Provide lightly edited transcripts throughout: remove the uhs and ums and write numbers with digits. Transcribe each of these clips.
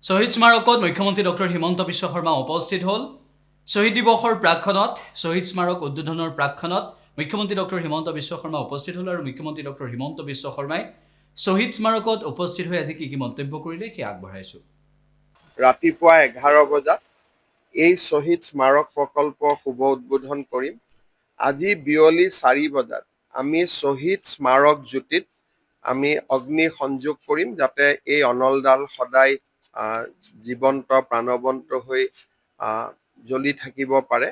শহীদ স্মাৰকত মুখ্যমন্ত্ৰী ডক্টৰ হিমন্ত বিশ্ব শৰ্মা উপস্থিত হ'ল। শ্বহীদ দিৱসৰ প্ৰাকক্ষণত শ্বহীদ স্মাৰক উদ্বোধনৰ প্ৰাকক্ষণত মুখ্যমন্ত্ৰী ডক্টৰ হিমন্ত বিশ্ব শৰ্মা উপস্থিত হ'ল আৰু মুখ্যমন্ত্ৰী ডক্টৰ হিমন্ত বিশ্ব শৰ্মাই শ্বহীদ স্মাৰকত উপস্থিত হৈ আজি কি মন্তব্য কৰিলে সেয়া আগবঢ়াইছোঁ। ৰাতিপুৱা 11 বজাত এই শ্বহীদ স্মাৰক প্ৰকল্প শুভ উদ্বোধন কৰিম। আজি বিয়লি 4 বজাত আমি শ্বহীদ স্মাৰক জ্যোতিত আমি অগ্নি সংযোগ কৰিম, যাতে এই অনলডাল সদায় জীৱন্ত প্ৰাণৱন্ত হৈ জ্বলি থাকিব পাৰে,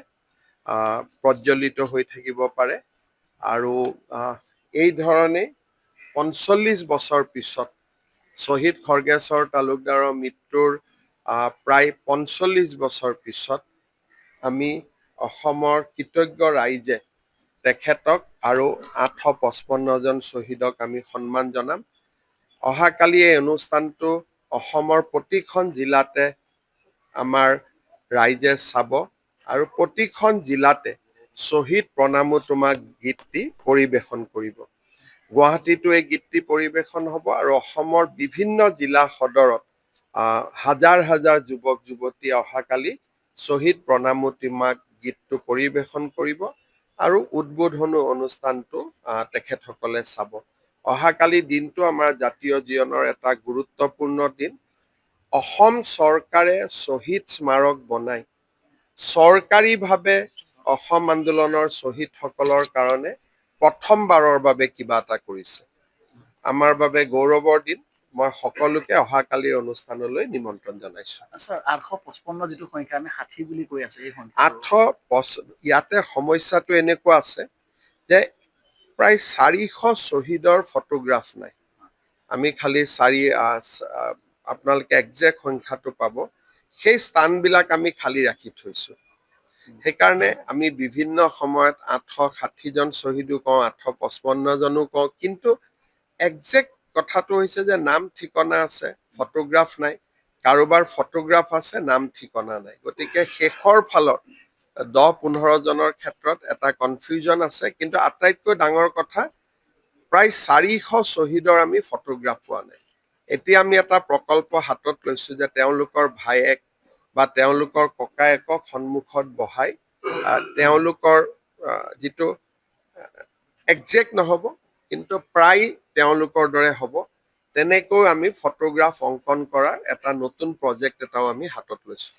প্ৰজ্বলিত হৈ থাকিব পাৰে। আৰু এই ধৰণে 45 বছৰ পিছত শ্বহীদ খৰ্গেশ্বৰ তালুকদাৰৰ মৃত্যুৰ প্ৰায় 45 বছৰ পিছত আমি অসমৰ কৃতজ্ঞ ৰাইজে তেখেতক আৰু 855 জন শ্বহীদক আমি সন্মান জনাম। অহাকালি এই অনুষ্ঠানটো অসমৰ প্ৰতিখন জিলাতে আমাৰ ৰাইজে চাব আৰু প্ৰতিখন জিলাতে শ্বহীদ প্ৰণামো তোমাক গীতটি পৰিৱেশন কৰিব। গুৱাহাটীতো এই গীতটি পৰিৱেশন হ'ব আৰু অসমৰ বিভিন্ন জিলা সদৰত হাজাৰ হাজাৰ যুৱক যুৱতী অহাকালি শ্বহীদ প্ৰণামো তোমাক গীতটো পৰিৱেশন কৰিব আৰু উদ্বোধনী অনুষ্ঠানটো তেখেতসকলে চাব। অহাকালি দিনটো আমাৰ জাতীয় জীৱনৰ এটা গুৰুত্বপূৰ্ণ দিন। অসম চৰকাৰে শ্বহীদ স্মাৰক বনাই চৰকাৰীভাৱে অসম আন্দোলনৰ শ্বহীদসকলৰ কাৰণে প্ৰথমবাৰৰ বাবে কিবা এটা কৰিছে। আমাৰ বাবে গৌৰৱৰ দিন। মই সকলোকে অহাকালিৰ অনুষ্ঠানলৈ নিমন্ত্ৰণ জনাইছোঁ। স্যাৰ 855 যিটো সংখ্যা আমি 60 বুলি কৈ আছো, এই সংখ্যা ইয়াতে সমস্যাটো এনেকুৱা আছে যে প্ৰায় 400 শ্বহীদৰ ফটোগ্ৰাফ নাই। আমি খালি আপোনালোকে একজেক্ট সংখ্যাটো পাব, সেই স্থানবিলাক আমি খালি ৰাখি থৈছোঁ। সেইকাৰণে আমি বিভিন্ন সময়ত 860 জন শ্বহীদো কওঁ, 855 জনো কওঁ, কিন্তু একজেক্ট কথাটো হৈছে যে নাম ঠিকনা আছে, ফটোগ্ৰাফ নাই। কাৰোবাৰ ফটোগ্ৰাফ আছে, নাম ঠিকনা নাই। গতিকে শেষৰ ফালত 10-15 জনৰ ক্ষেত্ৰত এটা কনফিউজন আছে, কিন্তু আটাইতকৈ ডাঙৰ কথা প্ৰায় 400 শ্বহীদৰ আমি ফটোগ্ৰাফ পোৱা নাই। এতিয়া আমি এটা প্ৰকল্প হাতত লৈছোঁ যে তেওঁলোকৰ ভায়েক বা তেওঁলোকৰ ককায়েকক সন্মুখত বহাই তেওঁলোকৰ যিটো একজেক্ট নহ'ব কিন্তু প্ৰায় তেওঁলোকৰ দৰে হ'ব, তেনেকৈ আমি ফটোগ্ৰাফ অংকন কৰাৰ এটা নতুন প্ৰজেক্ট এটাও আমি হাতত লৈছোঁ।